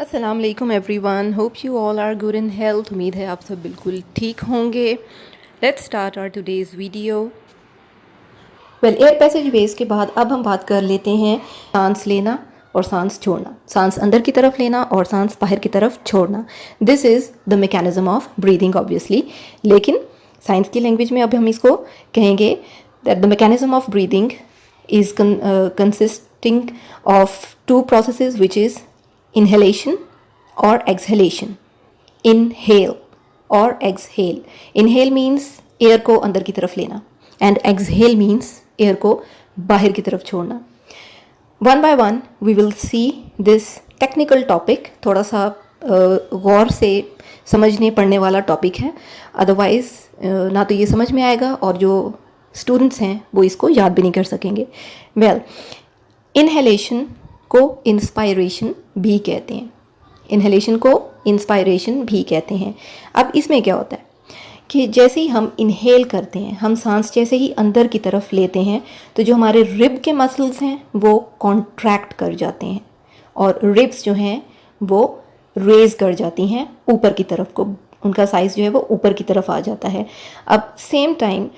अस्सलाम वालेकुम everyone, hope you all are good in health. उम्मीद है आप सब बिल्कुल ठीक होंगे। Let's start our today's video. Air passageways के बाद अब हम बात कर लेते हैं सांस लेना और सांस छोड़ना, सांस अंदर की तरफ लेना और सांस बाहर की तरफ छोड़ना। This is the mechanism of breathing obviously, लेकिन साइंस की लैंग्वेज में अब हम इसको कहेंगे that the mechanism of breathing is consisting of two processes, which is inhalation or exhalation. Inhale or exhale. Inhale means air को अंदर की तरफ लेना and exhale means air को बाहर की तरफ छोड़ना. One by one we will see this technical topic. थोड़ा सा गौर से समझने पढ़ने वाला टॉपिक है, अदरवाइज ना तो ये समझ में आएगा और जो स्टूडेंट्स हैं वो इसको याद भी नहीं कर सकेंगे। इनहेलेशन को इंस्पायरेशन भी कहते हैं। इनहेलेशन को इंस्पायरेशन भी कहते हैं। अब इसमें क्या होता है कि जैसे ही हम इनहेल करते हैं, हम सांस जैसे ही अंदर की तरफ लेते हैं तो जो हमारे रिब के मसल्स हैं वो कॉन्ट्रैक्ट कर जाते हैं और रिब्स जो हैं वो रेज कर जाती हैं ऊपर की तरफ को, उनका साइज़ जो है वो ऊपर की तरफ आ जाता है। अब सेम टाइम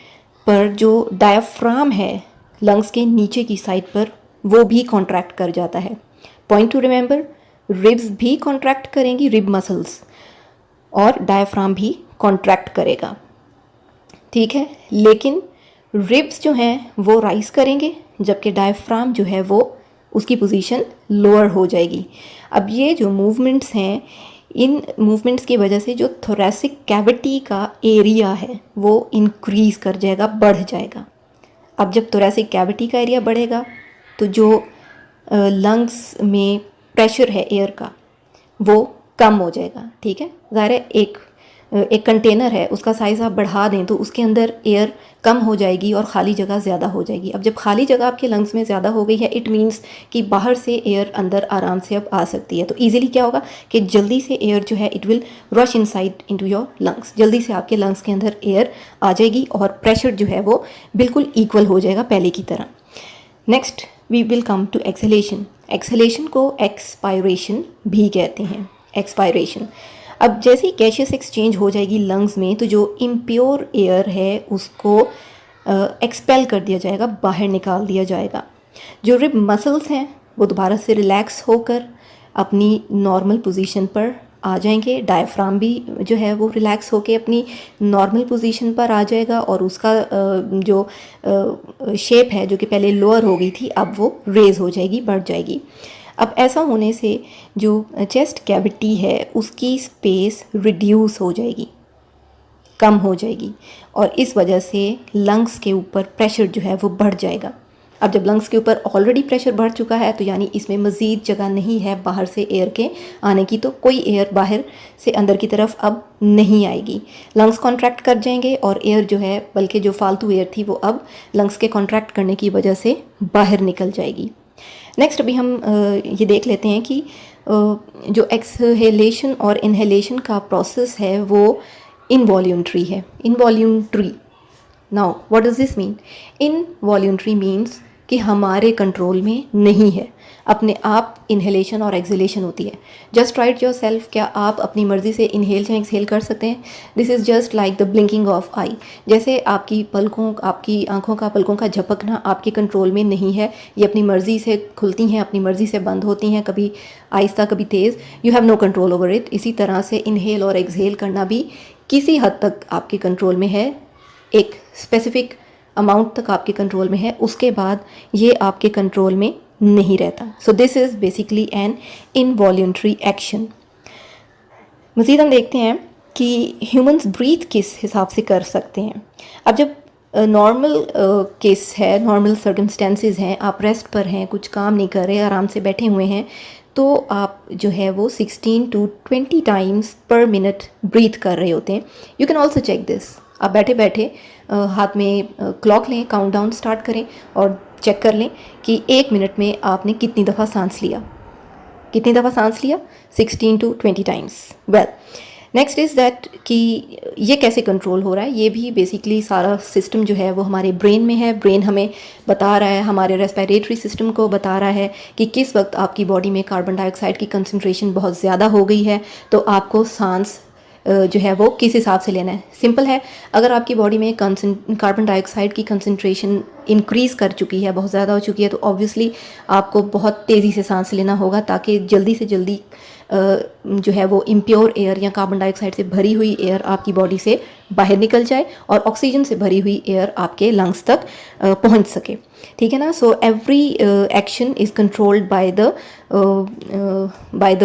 पर जो डायफ्राम है लंग्स के नीचे की साइड पर वो भी कॉन्ट्रैक्ट कर जाता है। पॉइंट टू रिमेंबर, रिब्स भी कॉन्ट्रैक्ट करेंगी, रिब मसल्स, और डायफ्राम भी कॉन्ट्रैक्ट करेगा, ठीक है। लेकिन रिब्स जो हैं वो राइज करेंगे जबकि डायफ्राम जो है वो उसकी पोजीशन लोअर हो जाएगी। अब ये जो मूवमेंट्स हैं, इन मूवमेंट्स की वजह से जो थोरेसिक कैविटी का एरिया है वो इंक्रीज़ कर जाएगा, बढ़ जाएगा। अब जब थोरेसिक कैविटी का एरिया बढ़ेगा तो जो लंग्स में प्रेशर है एयर का वो कम हो जाएगा, ठीक है। ज़ाहिर है एक कंटेनर है, उसका साइज़ आप बढ़ा दें तो उसके अंदर एयर कम हो जाएगी और ख़ाली जगह ज़्यादा हो जाएगी। अब जब खाली जगह आपके लंग्स में ज़्यादा हो गई है, इट मीन्स कि बाहर से एयर अंदर आराम से अब आ सकती है। तो ईज़िली क्या होगा कि जल्दी से एयर जो है it will rush inside into your lungs, जल्दी से आपके लंग्स के अंदर एयर आ जाएगी और प्रेशर जो है वो बिल्कुल इक्वल हो जाएगा पहले की तरह। Next we will come to exhalation. Exhalation को एक्सपायरेशन भी कहते हैं, एक्सपायरेशन। अब जैसे ही गैशियस एक्सचेंज हो जाएगी लंग्स में तो जो इम्प्योर एयर है उसको एक्सपेल कर दिया जाएगा, बाहर निकाल दिया जाएगा। जो रिब मसल्स हैं वो दोबारा से रिलैक्स होकर अपनी नॉर्मल पोजीशन पर आ जाएंगे। डायफ्राम भी जो है वो रिलैक्स होकर अपनी नॉर्मल पोजीशन पर आ जाएगा और उसका जो शेप है जो कि पहले लोअर हो गई थी अब वो रेज हो जाएगी, बढ़ जाएगी। अब ऐसा होने से जो चेस्ट कैविटी है उसकी स्पेस रिड्यूस हो जाएगी, कम हो जाएगी और इस वजह से लंग्स के ऊपर प्रेशर जो है वो बढ़ जाएगा। अब जब लंग्स के ऊपर ऑलरेडी प्रेशर बढ़ चुका है तो यानी इसमें मज़ीद जगह नहीं है बाहर से एयर के आने की, तो कोई एयर बाहर से अंदर की तरफ अब नहीं आएगी। लंग्स कॉन्ट्रैक्ट कर जाएंगे और एयर जो है, बल्कि जो फालतू एयर थी वो अब लंग्स के कॉन्ट्रैक्ट करने की वजह से बाहर निकल जाएगी। नेक्स्ट अभी हम ये देख लेते हैं कि जो एक्सहेलेशन और इनहेलेशन का प्रोसेस है वो इनवॉल्यूंटरी है। Involuntary, now what does this mean? Involuntary means कि हमारे कंट्रोल में नहीं है, अपने आप इनहेलेशन और एक्सहेलेशन होती है। जस्ट राइट योर सेल्फ, क्या आप अपनी मर्ज़ी से इनहेल या एक्सहेल कर सकते हैं? This is just like the blinking of eye. जैसे आपकी पलकों, आपकी आंखों का, पलकों का झपकना आपके कंट्रोल में नहीं है, ये अपनी मर्ज़ी से खुलती हैं, अपनी मर्ज़ी से बंद होती हैं, कभी आहिस्ता कभी तेज़, you have no control over it. इसी तरह से इनहेल और एक्सहेल करना भी किसी हद तक आपके कंट्रोल में है, एक स्पेसिफिक अमाउंट तक आपके कंट्रोल में है, उसके बाद ये आपके कंट्रोल में नहीं रहता। So this is basically an involuntary action. मज़ीद हम देखते हैं कि ह्यूमंस ब्रीथ किस हिसाब से कर सकते हैं। अब जब नॉर्मल केस है, नॉर्मल सर्कमस्टेंसेस हैं, आप रेस्ट पर हैं, कुछ काम नहीं कर रहे, आराम से बैठे हुए हैं, तो आप जो है वो 16 to 20 टाइम्स पर मिनट ब्रीथ कर रहे होते हैं। You can also check this. आप बैठे बैठे हाथ में क्लॉक लें, काउंटडाउन स्टार्ट करें और चेक कर लें कि 1 मिनट में आपने कितनी दफ़ा सांस लिया, कितनी दफ़ा सांस लिया, 16 to 20 times. Well, next is that कि ये कैसे कंट्रोल हो रहा है, ये भी बेसिकली सारा सिस्टम जो है वो हमारे ब्रेन में है। ब्रेन हमें बता रहा है, हमारे रेस्पिरेटरी सिस्टम को बता रहा है कि किस वक्त आपकी बॉडी में कार्बन डाइऑक्साइड की कंसंट्रेशन बहुत ज़्यादा हो गई है, तो आपको सांस जो है वो किस हिसाब से लेना है। सिंपल है, अगर आपकी बॉडी में कार्बन डाइऑक्साइड की कंसंट्रेशन इंक्रीज़ कर चुकी है, बहुत ज़्यादा हो चुकी है, तो ऑब्वियसली आपको बहुत तेज़ी से सांस लेना होगा ताकि जल्दी से जल्दी जो है वो इम्प्योर एयर या कार्बन डाइऑक्साइड से भरी हुई एयर आपकी बॉडी से बाहर निकल जाए और ऑक्सीजन से भरी हुई एयर आपके लंग्स तक पहुंच सके। ठीक है ना। So every action is controlled by the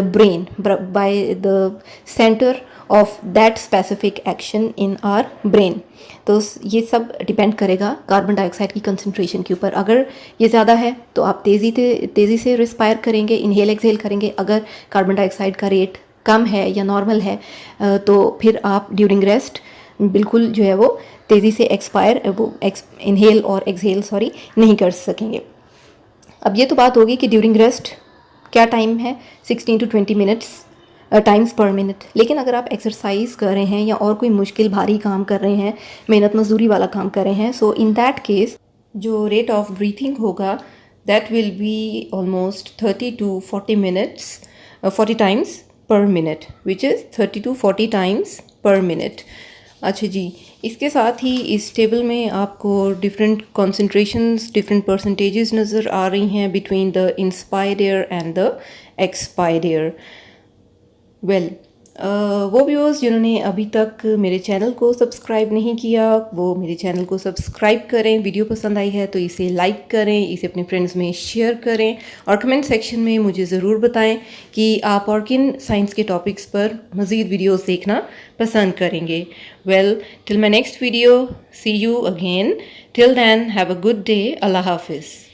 brain, by the centre of that specific action in our brain. तो ये सब डिपेंड करेगा कार्बन डाइऑक्साइड की कंसंट्रेशन के ऊपर। अगर ये ज़्यादा है तो आप तेज़ी से रिस्पायर करेंगे, इनहेल एक्सहेल करेंगे। अगर कार्बन डाइऑक्साइड का रेट कम है या नॉर्मल है तो फिर आप ड्यूरिंग रेस्ट बिल्कुल जो है वो तेज़ी से इनहेल और एक्सहेल नहीं कर सकेंगे। अब ये तो बात होगी कि ड्यूरिंग रेस्ट क्या टाइम है, 16 to 20 मिनट्स टाइम्स पर मिनट। लेकिन अगर आप एक्सरसाइज कर रहे हैं या और कोई मुश्किल भारी काम कर रहे हैं, मेहनत मजदूरी वाला काम कर रहे हैं, सो इन दैट केस जो रेट ऑफ ब्रीथिंग होगा that will be almost 30 to 40 minutes 40 times पर minute, which is 30 to 40 times पर मिनट। अच्छा जी, इसके साथ ही इस टेबल में आपको डिफरेंट कॉन्सेंट्रेशंस, डिफरेंट परसेंटेजेस नज़र आ रही हैं between the inspired air and the expired air. वो व्यूअर्स जिन्होंने अभी तक मेरे चैनल को सब्सक्राइब नहीं किया, वो मेरे चैनल को सब्सक्राइब करें। वीडियो पसंद आई है तो इसे लाइक करें, इसे अपने फ्रेंड्स में शेयर करें और कमेंट सेक्शन में मुझे ज़रूर बताएं कि आप और किन साइंस के टॉपिक्स पर मज़ीद वीडियोस देखना पसंद करेंगे। Till my next video, see you again. Till then have a good day. अल्लाह हाफिज़।